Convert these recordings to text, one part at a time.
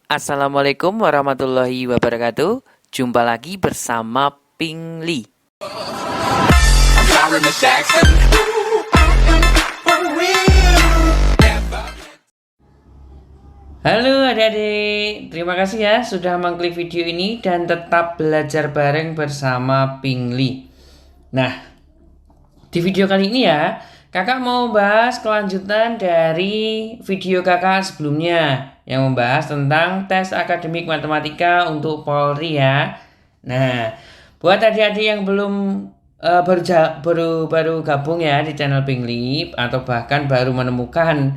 Assalamualaikum warahmatullahi wabarakatuh. Jumpa lagi bersama Ping Li. Halo adik-adik, terima kasih ya sudah mengklik video ini dan tetap belajar bareng bersama Ping Li. Nah, di video kali ini ya, kakak mau bahas kelanjutan dari video kakak sebelumnya yang membahas tentang tes akademik matematika untuk Polri ya. Nah, buat adik-adik yang belum baru gabung ya di channel Ping Li atau bahkan baru menemukan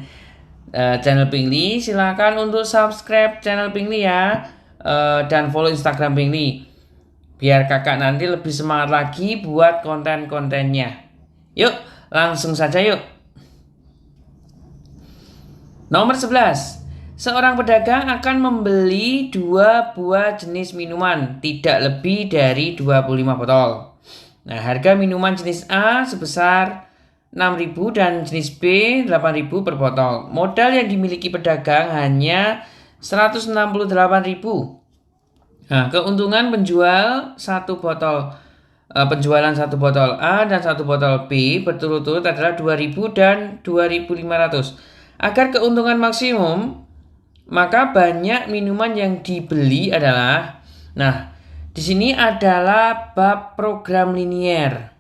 channel Ping Li, silakan untuk subscribe channel Ping Li ya, dan follow Instagram Ping Li biar kakak nanti lebih semangat lagi buat konten-kontennya. Yuk, langsung saja yuk. Nomor 11. Seorang pedagang akan membeli 2 buah jenis minuman, tidak lebih dari 25 botol. Nah, harga minuman jenis A sebesar 6.000 dan jenis B 8.000 per botol. Modal yang dimiliki pedagang hanya 168.000. Nah, keuntungan penjualan satu botol A dan satu botol B berturut-turut adalah 2.000 dan 2.500. Agar keuntungan maksimum, maka banyak minuman yang dibeli adalah, nah, di sini adalah bab program linier.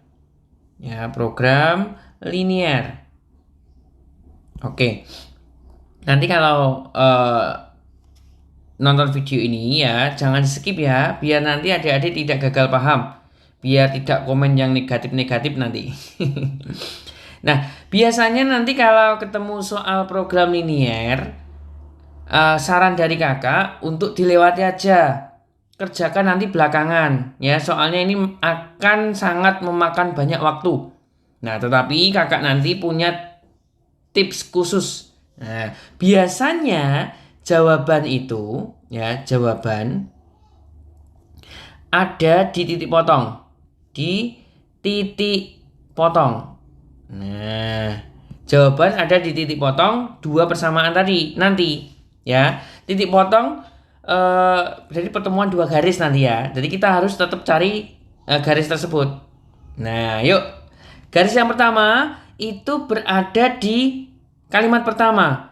Ya, program linier. Oke. Nanti kalau nonton video ini ya, jangan skip ya, biar nanti adik-adik tidak gagal paham. Biar tidak komen yang negatif-negatif nanti. Nah, biasanya nanti kalau ketemu soal program linier, saran dari kakak untuk dilewati aja. Kerjakan nanti belakangan ya, soalnya ini akan sangat memakan banyak waktu. Nah, tetapi kakak nanti punya tips khusus. Nah, biasanya jawaban itu ya, jawaban ada di titik potong. Di titik potong. Nah, jawaban ada di titik potong 2 persamaan tadi nanti ya. Titik potong jadi pertemuan 2 garis nanti ya. Jadi kita harus tetap cari garis tersebut. Nah, yuk. Garis yang pertama itu berada di kalimat pertama.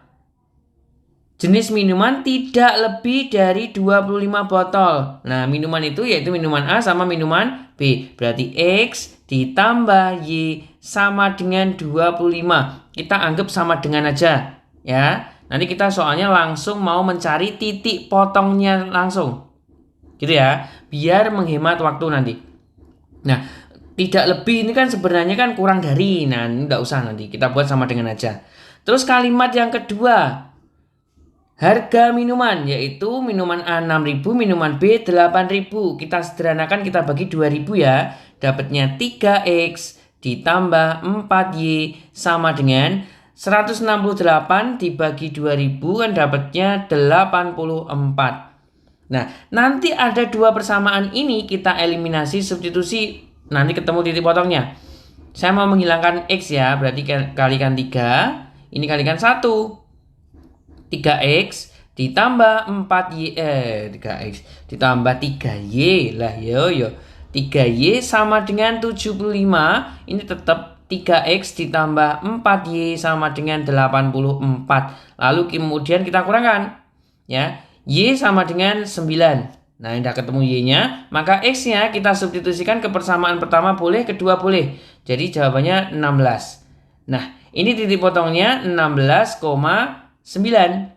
Jenis minuman tidak lebih dari 25 botol. Nah, minuman itu yaitu minuman A sama minuman B. Berarti X ditambah Y sama dengan 25. Kita anggap sama dengan aja ya. Nanti kita soalnya langsung mau mencari titik potongnya langsung. Gitu ya, biar menghemat waktu nanti. Nah, tidak lebih ini kan sebenarnya kan kurang dari. Nah, ini enggak usah nanti. Kita buat sama dengan aja. Terus kalimat yang kedua. Harga minuman yaitu minuman A 6.000, minuman B 8.000. Kita sederhanakan, kita bagi 2.000 ya. Dapatnya 3X ditambah 4Y sama dengan 168 dibagi 2.000 kan dapatnya 84. Nah, nanti ada 2 persamaan ini kita eliminasi, substitusi, nanti ketemu titik potongnya. Saya mau menghilangkan X ya, berarti kalikan 3, ini kalikan 1. 3X ditambah 4Y 3X ditambah 3Y lah yo 3Y sama dengan 75. Ini tetap 3X ditambah 4Y sama dengan 84. Lalu kemudian kita kurangkan ya, Y sama dengan 9. Nah, udah ketemu Y-nya, maka X-nya kita substitusikan ke persamaan pertama boleh, kedua boleh. Jadi jawabannya 16. Nah, ini titik potongnya 16,9.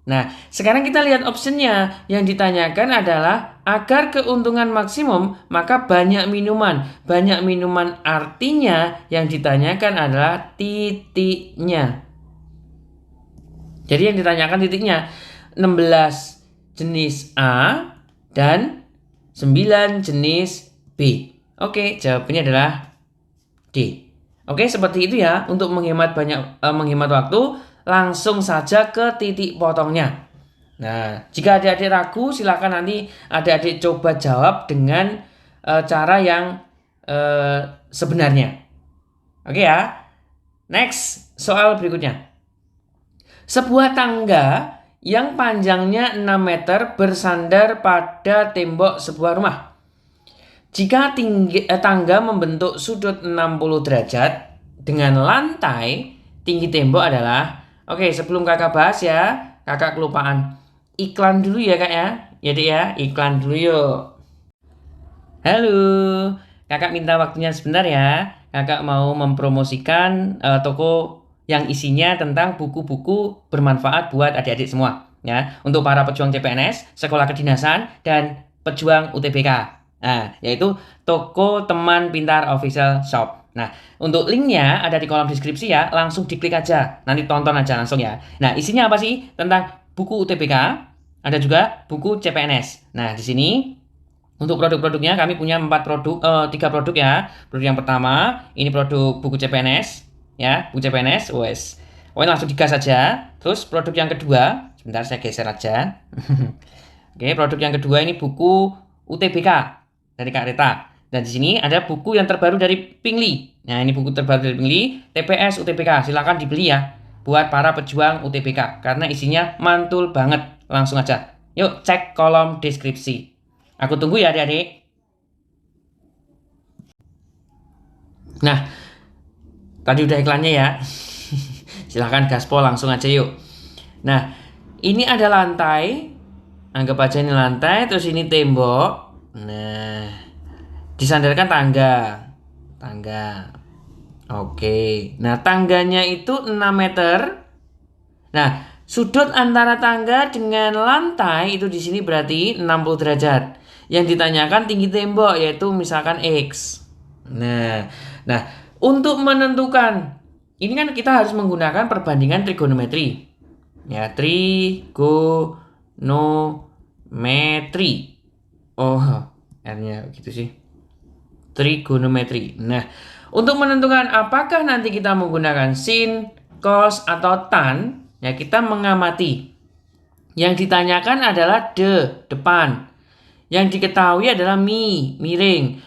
Nah, sekarang kita lihat optionnya. Yang ditanyakan adalah agar keuntungan maksimum, maka banyak minuman. Banyak minuman artinya yang ditanyakan adalah titiknya. Jadi yang ditanyakan titiknya 16 jenis A dan 9 jenis B. Oke, jawabannya adalah D. Oke, seperti itu ya. Untuk menghemat waktu, langsung saja ke titik potongnya. Nah, jika adik-adik ragu, silakan nanti adik-adik coba jawab dengan cara yang sebenarnya. Oke ya. Next, soal berikutnya. Sebuah tangga yang panjangnya 6 meter bersandar pada tembok sebuah rumah. Jika tangga membentuk sudut 60 derajat dengan lantai, tinggi tembok adalah... Oke, sebelum kakak bahas ya, kakak kelupaan. Iklan dulu ya kak ya. Jadi ya, iklan dulu yuk. Halo, kakak minta waktunya sebentar ya. Kakak mau mempromosikan toko yang isinya tentang buku-buku bermanfaat buat adik-adik semua. Ya, untuk para pejuang CPNS, sekolah kedinasan, dan pejuang UTBK. Nah, yaitu toko Teman Pintar Official Shop. Nah, untuk linknya ada di kolom deskripsi ya, langsung diklik aja. Nanti tonton aja langsung ya. Nah, isinya apa sih? Tentang buku UTBK, ada juga buku CPNS. Nah, di sini untuk produk-produknya kami punya 3 produk ya. Produk yang pertama, ini produk buku CPNS ya, buku CPNS, wes. Pokoknya langsung digas saja. Terus produk yang kedua, sebentar saya geser aja. Oke, produk yang kedua ini buku UTBK dari Kak Reta. Dan di sini ada buku yang terbaru dari Pingli. Nah, ini buku terbaru dari Pingli, TPS UTBK. Silakan dibeli ya buat para pejuang UTBK karena isinya mantul banget. Langsung aja. Yuk cek kolom deskripsi. Aku tunggu ya adik-adik. Nah, tadi udah iklannya ya. Silahkan gaspol langsung aja yuk. Nah, ini ada lantai. Anggap aja ini lantai, terus ini tembok. Nah, disandarkan tangga. Oke. Nah, tangganya itu 6 meter. Nah, sudut antara tangga dengan lantai itu di sini berarti 60 derajat. Yang ditanyakan tinggi tembok yaitu misalkan X. Nah, untuk menentukan ini kan kita harus menggunakan perbandingan trigonometri. Ya, trigonometri. Oh, R-nya gitu sih. Trigonometri. Nah, untuk menentukan apakah nanti kita menggunakan sin, cos, atau tan, ya kita mengamati. Yang ditanyakan adalah depan. Yang diketahui adalah miring.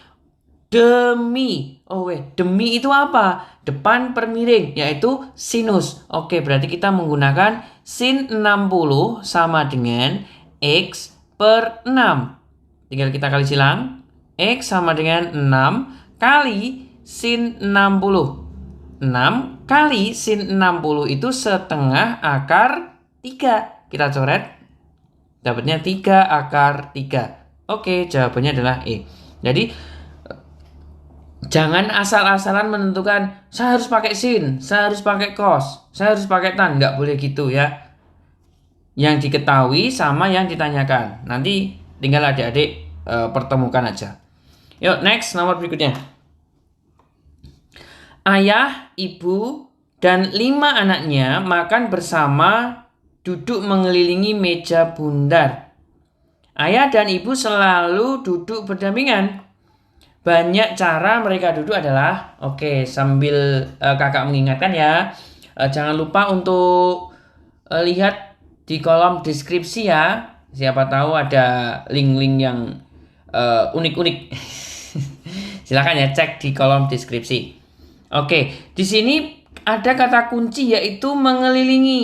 Demi. Demi itu apa? Depan per miring, yaitu sinus. Oke, berarti kita menggunakan sin 60 sama dengan X per 6. Tinggal kita kali silang. X sama dengan 6 kali sin 60. 6 kali sin 60 itu setengah akar 3. Kita coret. Dapatnya 3 akar 3. Oke, jawabannya adalah E. Jadi, jangan asal-asalan menentukan, saya harus pakai sin, saya harus pakai cos, saya harus pakai tan. Nggak boleh gitu ya. Yang diketahui sama yang ditanyakan. Nanti tinggal adik-adik pertemukan aja. Yuk, next, nomor berikutnya. Ayah, ibu, dan 5 anaknya makan bersama duduk mengelilingi meja bundar. Ayah dan ibu selalu duduk berdampingan. Banyak cara mereka duduk adalah, sambil kakak mengingatkan ya, jangan lupa untuk lihat di kolom deskripsi ya. Siapa tahu ada link-link yang unik-unik. Silakan ya cek di kolom deskripsi. Di sini ada kata kunci yaitu mengelilingi.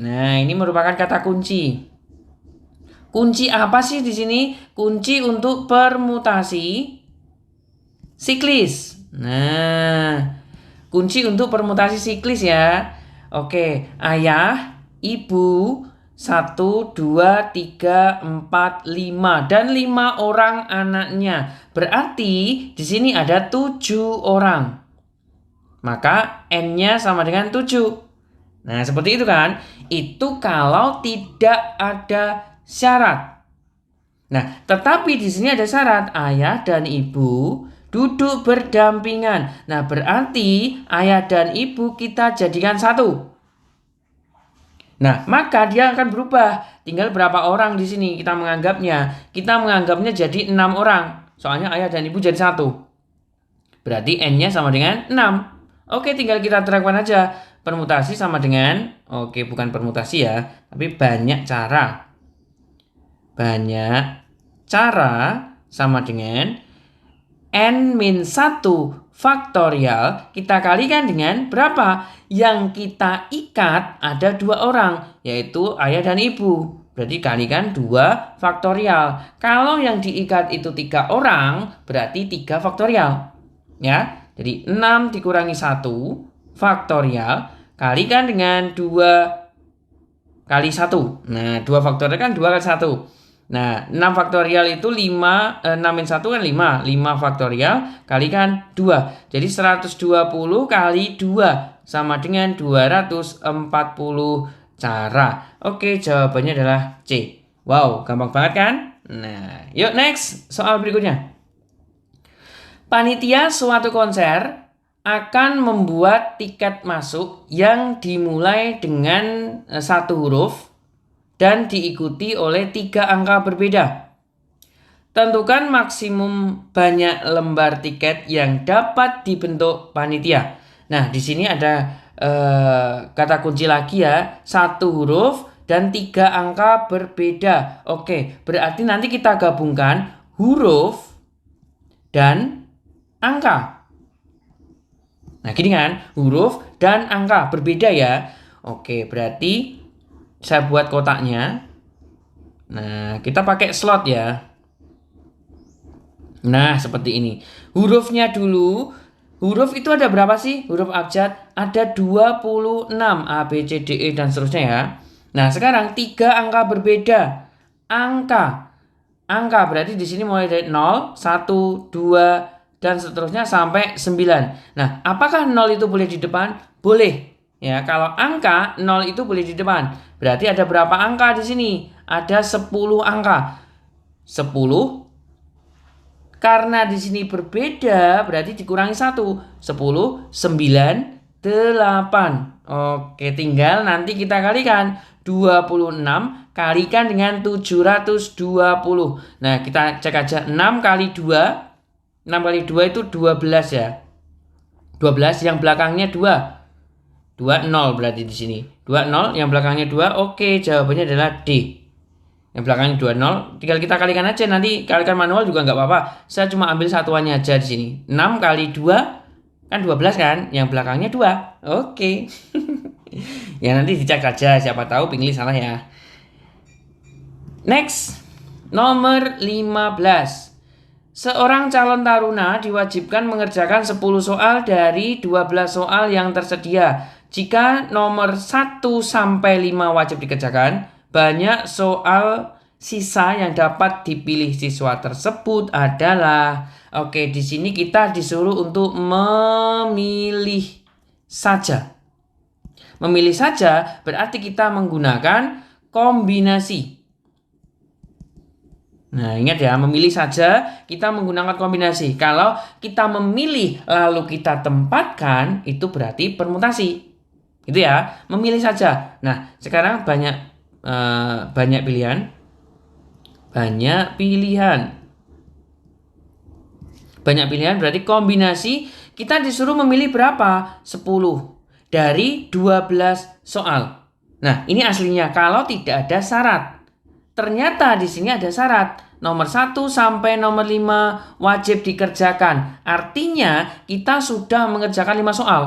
Nah, ini merupakan kata kunci. Kunci apa sih di sini? Kunci untuk permutasi siklis. Nah, kunci untuk permutasi siklis ya. Ayah, ibu, 1, 2, 3, 4, 5 dan 5 orang anaknya. Berarti di sini ada 7 orang. Maka N-nya sama dengan 7. Nah, seperti itu kan? Itu kalau tidak ada syarat. Nah, tetapi di sini ada syarat. Ayah dan ibu duduk berdampingan. Nah, berarti ayah dan ibu kita jadikan satu. Nah, maka dia akan berubah. Tinggal berapa orang di sini kita menganggapnya. Kita menganggapnya jadi 6 orang. Soalnya ayah dan ibu jadi satu. Berarti N-nya sama dengan 6. Tinggal kita terapkan aja. Permutasi sama dengan, bukan permutasi ya, tapi banyak cara. Banyak cara sama dengan N-1 faktorial kita kalikan dengan berapa? Yang kita ikat ada 2 orang, yaitu ayah dan ibu. Berarti kalikan 2 faktorial. Kalau yang diikat itu 3 orang, berarti 3 faktorial. Ya, jadi 6 dikurangi 1 faktorial kalikan dengan 2 kali 1. Nah, 2 faktorial kan 2 kali 1. Nah, 6 faktorial itu 6 min 1 kan 5. 5 faktorial kalikan 2. Jadi 120 kali 2 sama dengan 240 cara. Oke, jawabannya adalah C. Wow, gampang banget kan? Nah, yuk next, soal berikutnya. Panitia suatu konser akan membuat tiket masuk yang dimulai dengan 1 huruf dan diikuti oleh 3 angka berbeda. Tentukan maksimum banyak lembar tiket yang dapat dibentuk panitia. Nah, di sini ada kata kunci lagi ya, 1 huruf dan 3 angka berbeda. Oke, berarti nanti kita gabungkan huruf dan angka. Nah, gini kan, huruf dan angka berbeda ya. Oke, berarti saya buat kotaknya. Nah, kita pakai slot ya. Nah, seperti ini. Hurufnya dulu. Huruf itu ada berapa sih? Huruf abjad ada 26. A, B, C, D, E, dan seterusnya ya. Nah, sekarang 3 angka berbeda. Angka berarti di sini mulai dari 0, 1, 2, dan seterusnya sampai 9. Nah, apakah 0 itu boleh di depan? Boleh. Ya, kalau angka 0 itu boleh di depan. Berarti ada berapa angka di sini? Ada 10 angka. 10 karena di sini berbeda, berarti dikurangi 1. 10, 9, 8. Oke, tinggal nanti kita kalikan. 26 kalikan dengan 720. Nah, kita cek aja 6 kali 2. 6 kali 2 itu 12 ya. 12 yang belakangnya 2. 2, 0 berarti di sini. 2, 0 yang belakangnya 2. Oke, jawabannya adalah D. Yang belakangnya 2, 0. Tinggal kita kalikan aja, nanti kalikan manual juga nggak apa-apa. Saya cuma ambil satuannya aja di sini. 6 kali 2 kan 12 kan? Yang belakangnya 2. Oke. Ya nanti dicek aja, siapa tahu pilih salah ya. Next, nomor 15. Seorang calon taruna diwajibkan mengerjakan 10 soal dari 12 soal yang tersedia. Jika nomor 1 sampai 5 wajib dikerjakan, banyak soal sisa yang dapat dipilih siswa tersebut adalah, oke, di sini kita disuruh untuk memilih saja. Memilih saja berarti kita menggunakan kombinasi. Nah, ingat ya, memilih saja kita menggunakan kombinasi. Kalau kita memilih lalu kita tempatkan, itu berarti permutasi. Gitu ya, memilih saja. Nah, sekarang banyak pilihan. Banyak pilihan berarti kombinasi. Kita disuruh memilih berapa? 10 dari 12 soal. Nah, ini aslinya kalau tidak ada syarat. Ternyata di sini ada syarat. Nomor 1 sampai nomor 5 wajib dikerjakan. Artinya kita sudah mengerjakan 5 soal.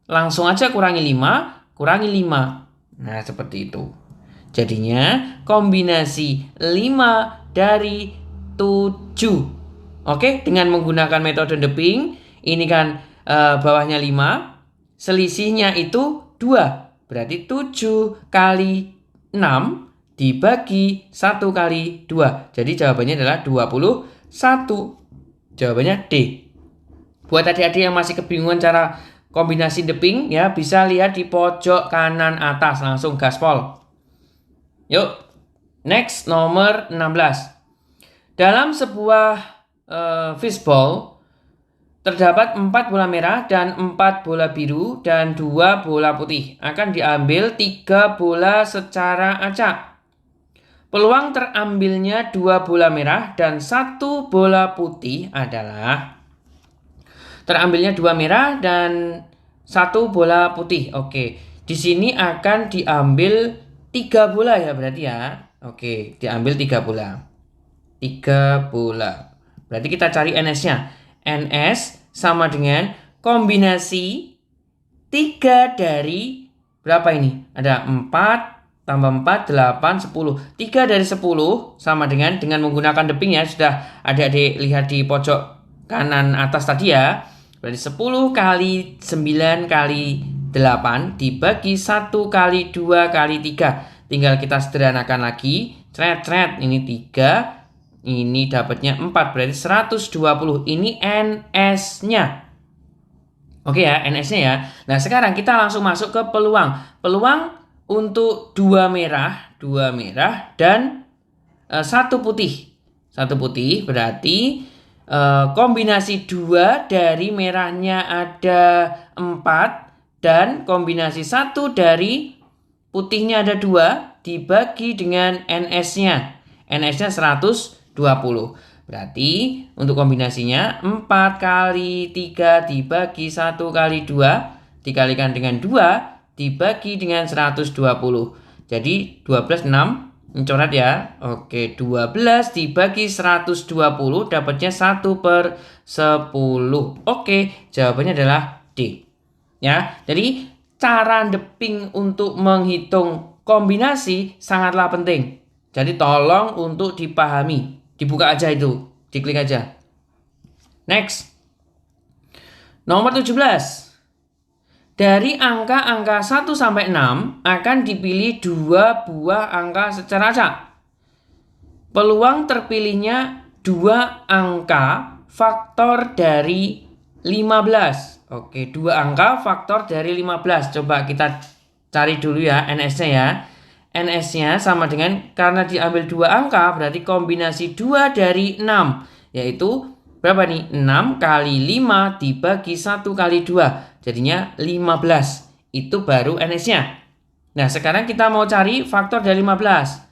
Langsung aja kurangi 5, kurangi 5. Nah, seperti itu. Jadinya kombinasi 5 dari 7. Oke, dengan menggunakan metode Debing, ini kan bawahnya 5, selisihnya itu 2. Berarti 7 kali 6 dibagi 1 kali 2. Jadi jawabannya adalah 21. Jawabannya D. Buat adik-adik yang masih kebingungan cara kombinasi Debing ya, bisa lihat di pojok kanan atas, langsung gaspol. Yuk, next nomor 16. Dalam sebuah fishball terdapat 4 bola merah dan 4 bola biru dan 2 bola putih. Akan diambil 3 bola secara acak. Peluang terambilnya 2 bola merah dan 1 bola putih adalah terambilnya 2 merah dan 1 bola putih. Oke, di sini akan diambil 3 bola ya berarti ya. Oke, diambil 3 bola. 3 bola. Berarti kita cari NS-nya. NS sama dengan kombinasi 3 dari berapa ini? Ada 4 tambah 4, 8, 10. 3 dari 10 sama dengan menggunakan deping ya. Sudah adik-adik lihat di pojok kanan atas tadi ya. Berarti 10 kali 9 kali 8 dibagi 1 kali 2 kali 3. Tinggal kita sederhanakan lagi. Cret, ini 3. Ini dapatnya 4. Berarti 120. Ini NS-nya. Oke ya, NS-nya ya. Nah, sekarang kita langsung masuk ke peluang. Peluang untuk 2 merah dan 1 putih. 1 putih berarti kombinasi 2 dari merahnya ada 4 dan kombinasi 1 dari putihnya ada 2 dibagi dengan NS-nya. NS-nya 120. Berarti untuk kombinasinya 4 kali 3 dibagi 1 kali 2 dikalikan dengan 2 dibagi dengan 120. Jadi 12 6 mencoret ya. Oke, 12 dibagi 120 dapatnya 1/10. Oke, jawabannya adalah D. Ya, jadi cara deping untuk menghitung kombinasi sangatlah penting. Jadi tolong untuk dipahami. Dibuka aja itu, diklik aja. Next. Nomor 17. Dari angka-angka 1 sampai 6 akan dipilih 2 buah angka secara acak. Peluang terpilihnya 2 angka faktor dari 15. Oke, 2 angka faktor dari 15. Coba kita cari dulu ya NS-nya ya. NS-nya sama dengan, karena diambil 2 angka berarti kombinasi 2 dari 6. Yaitu berapa nih? 6 kali 5 dibagi 1 kali 2. Jadinya 15. Itu baru NS-nya. Nah, sekarang kita mau cari faktor dari 15.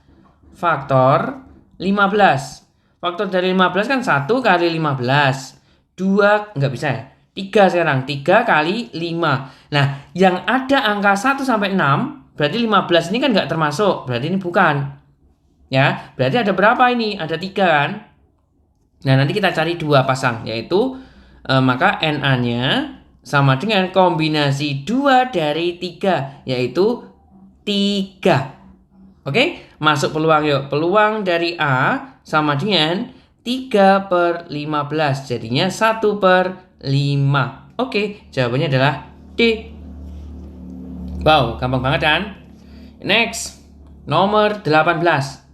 Faktor 15. Faktor dari 15 kan 1 kali 15. 2, enggak bisa ya. 3 sekarang. 3 kali 5. Nah, yang ada angka 1 sampai 6, berarti 15 ini kan enggak termasuk. Berarti ini bukan. Ya, berarti ada berapa ini? Ada 3 kan? Nah, nanti kita cari 2 pasang. Yaitu, maka NA-nya sama dengan kombinasi 2 dari 3. Yaitu 3. Oke, masuk peluang yuk. Peluang dari A sama dengan 3/15. Jadinya 1/5. Oke, jawabannya adalah D. Wow, gampang banget kan? Next, nomor 18.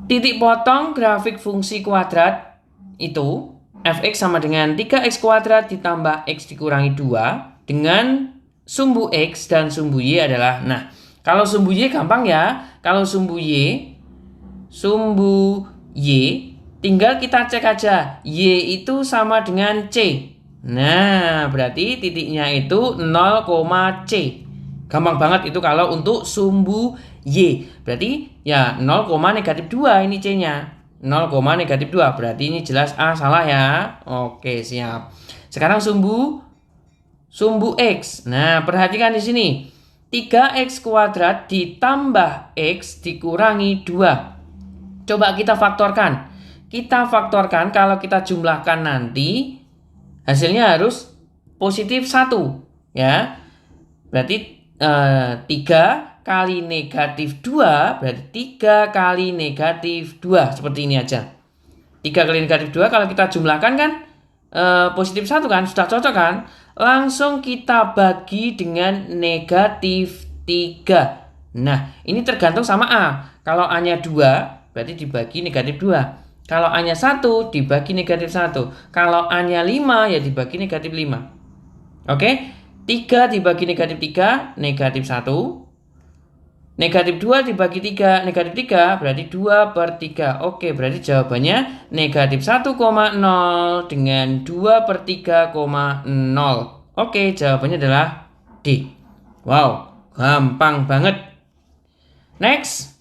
Titik potong grafik fungsi kuadrat itu fx sama dengan 3x kuadrat ditambah x dikurangi 2 dengan sumbu x dan sumbu y adalah, nah, kalau sumbu y gampang ya. Kalau sumbu y tinggal kita cek aja. Y itu sama dengan C. Nah, berarti titiknya itu 0, C. Gampang banget itu kalau untuk sumbu Y. Berarti ya 0, -2 ini C-nya. 0, -2. Berarti ini jelas A salah ya. Oke, siap. Sekarang sumbu X. Nah, perhatikan di sini. 3x kuadrat ditambah x dikurangi 2. Coba kita faktorkan. Kalau kita jumlahkan nanti hasilnya harus positif 1 ya. Berarti 3 kali negatif 2 berarti 3 kali negatif 2. Seperti ini aja. 3 kali negatif 2 kalau kita jumlahkan kan positif 1 kan. Sudah cocok kan. Langsung kita bagi dengan negatif 3. Nah, ini tergantung sama A. Kalau A-nya 2 berarti dibagi negatif 2. Kalau A-nya 1 dibagi negatif 1. Kalau A-nya 5 ya dibagi negatif 5. Oke? 3 dibagi negatif 3, negatif 1. Negatif 2 dibagi 3, negatif 3 berarti 2/3. Oke, berarti jawabannya negatif 1,0 dengan 2/3,0. Oke, jawabannya adalah D. Wow, gampang banget. Next.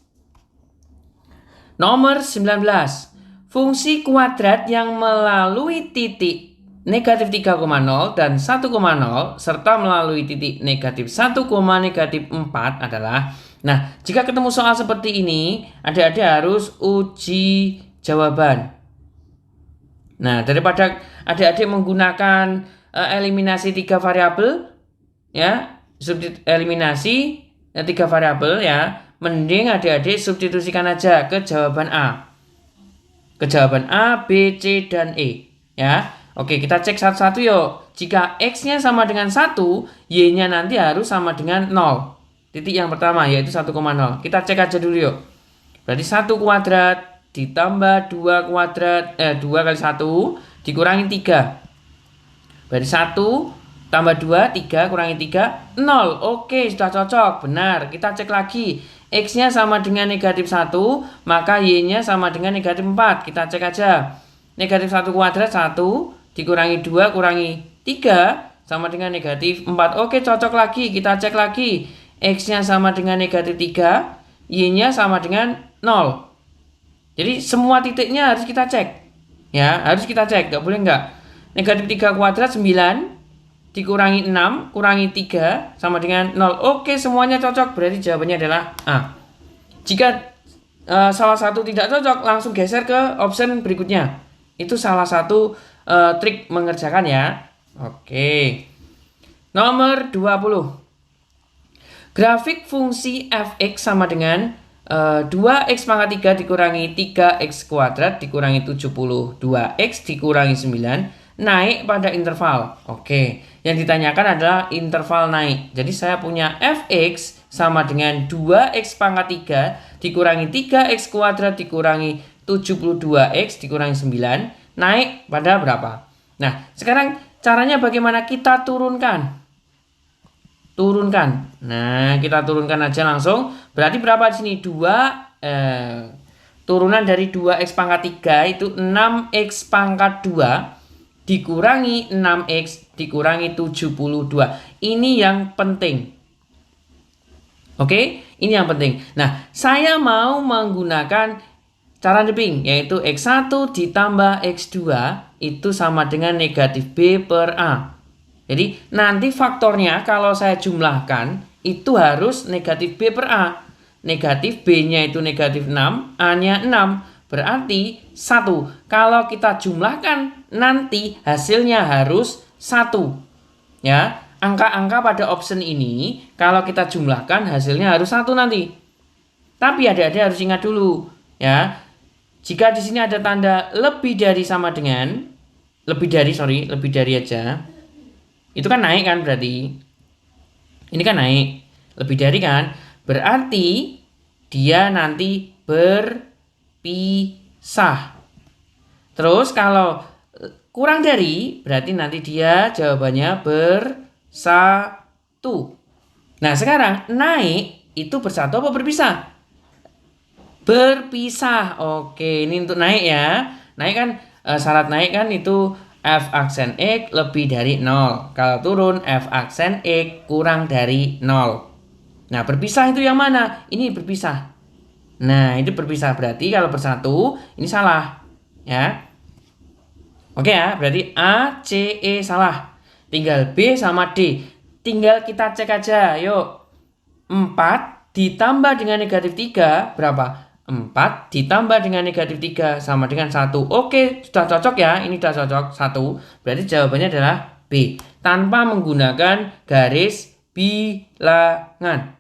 Nomor 19. Fungsi kuadrat yang melalui titik negatif 3,0 dan 1,0 serta melalui titik negatif 1, negatif 4 adalah, nah, jika ketemu soal seperti ini, adik-adik harus uji jawaban. Nah, daripada adik-adik menggunakan eliminasi 3 variabel, ya, eliminasi 3 variabel ya, mending adik-adik substitusikan aja ke jawaban A. Ke jawaban A, B, C, dan E. Ya, oke, kita cek satu-satu yuk. Jika X-nya sama dengan 1, Y-nya nanti harus sama dengan 0. Titik yang pertama yaitu 1,0. Kita cek aja dulu yuk. Berarti 1 kuadrat ditambah 2 kuadrat, 2 kali 1 dikurangi 3. Berarti 1 tambah 2, 3 kurangi 3, 0. Oke, sudah cocok, benar. Kita cek lagi. X-nya sama dengan negatif 1, maka Y-nya sama dengan negatif 4. Kita cek aja. Negatif 1 kuadrat 1 dikurangi 2 kurangi 3 sama dengan negatif 4. Oke, cocok lagi. Kita cek lagi. X-nya sama dengan negatif 3, Y-nya sama dengan 0. Jadi semua titiknya harus kita cek. Ya, harus kita cek, nggak boleh nggak. Negatif 3 kuadrat 9 dikurangi 6 kurangi 3 sama dengan 0. Oke, semuanya cocok, berarti jawabannya adalah A. Jika salah satu tidak cocok, langsung geser ke option berikutnya. Itu salah satu trik mengerjakan ya. Oke. Nomor 20. Grafik fungsi f(x) sama dengan 2x pangkat 3 dikurangi 3x kuadrat dikurangi 72x dikurangi 9 naik pada interval. Oke, yang ditanyakan adalah interval naik. Jadi saya punya fx sama dengan 2x pangkat 3 dikurangi 3x kuadrat dikurangi 72x dikurangi 9 naik pada berapa. Nah, sekarang caranya bagaimana kita turunkan? Nah, kita turunkan aja langsung. Berarti berapa di sini? 2 turunan dari 2x pangkat 3 itu 6x pangkat 2 dikurangi 6x dikurangi 72. Ini yang penting. Oke, ini yang penting. Nah, saya mau menggunakan cara neping, yaitu x1 ditambah x2 itu sama dengan negatif b per a. Jadi nanti faktornya kalau saya jumlahkan itu harus negatif B per A. Negatif B-nya itu negatif 6, A-nya 6. Berarti 1. Kalau kita jumlahkan nanti hasilnya harus 1. Ya, angka-angka pada option ini kalau kita jumlahkan hasilnya harus 1 nanti. Tapi adik-adik harus ingat dulu ya. Jika di sini ada tanda lebih dari sama dengan lebih dari aja. Itu kan naik kan berarti. Ini kan naik. Lebih dari kan. Berarti dia nanti berpisah. Terus kalau kurang dari berarti nanti dia jawabannya bersatu. Nah, sekarang naik itu bersatu apa berpisah? Berpisah. Oke, ini untuk naik ya. Naik kan syarat naik kan itu f aksen X lebih dari 0. Kalau turun f aksen X kurang dari 0. Nah, berpisah itu yang mana? Ini berpisah. Nah, itu berpisah berarti kalau bersatu ini salah. Ya. Oke ya, berarti A, C, E salah. Tinggal B sama D. Tinggal kita cek aja. Yuk. 4 ditambah dengan negatif 3 berapa? 4 ditambah dengan negatif 3 sama dengan 1. Oke, sudah cocok ya. Ini sudah cocok. 1. Berarti jawabannya adalah B. Tanpa menggunakan garis bilangan.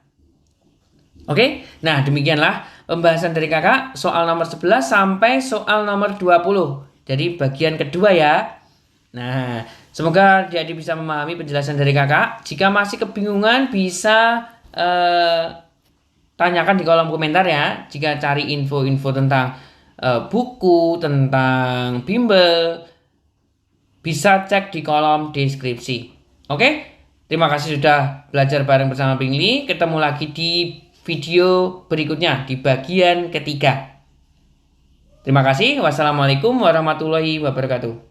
Oke, nah demikianlah pembahasan dari kakak soal nomor 11 sampai soal nomor 20. Jadi bagian kedua ya. Nah, semoga adik-adik bisa memahami penjelasan dari kakak. Jika masih kebingungan bisa tanyakan di kolom komentar ya. Jika cari info-info tentang buku, tentang bimbel, bisa cek di kolom deskripsi. Oke? Terima kasih sudah belajar bareng bersama Pingli. Ketemu lagi di video berikutnya di bagian ketiga. Terima kasih. Wassalamualaikum warahmatullahi wabarakatuh.